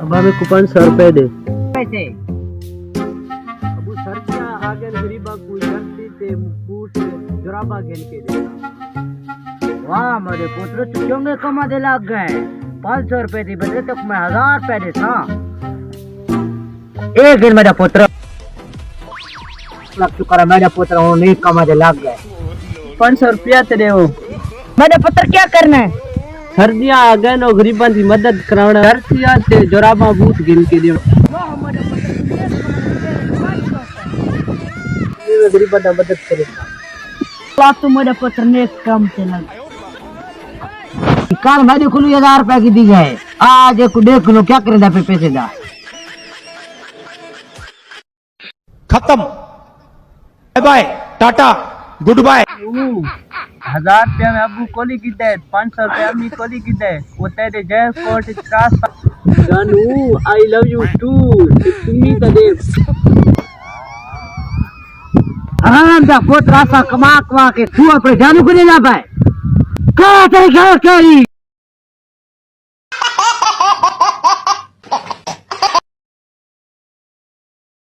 अब हमें कूपन 100 रुपए दे। पैसे अब सर क्या आगे गरीबा को जर्सी ते बूट जुराबा घेन के देगा। वाह मेरे पुत्र चुके कमा दे लग गए। 500 रुपए दी बदले तो मैं 1000 रुपए दे था। एक दिन मेरा पुत्र लग चुका है। मेरा पुत्र वो नहीं कमा दे लग गए। 500 रुपया तेरे हो। मेरे पुत्र क्या करना है? सर्दियां आ गए नो गरीबां की मदद करावना। जर्सियां ते जुराबा बूट घेन के देव। ये गरीबां दा मदद करेगा। तो मेरे पुत्र ने कम से लग कल मेरी खुली 1000 रुपए की दी जाए। आज एक देख लो क्या करेगा पे पैसे दा। खत्म। Bye bye, tata, good bye. 1000 रुपया में अबू कोली की दे, 500 रुपया अम्मी कोली की दे। वो तेरे जय कोट जानू आई लव यू टू। तुम्ही तो दे। हाँ दा पुत्र आसा कमा के तू अपने जानू को ले जा पाए। कहा तेरे क्या करी?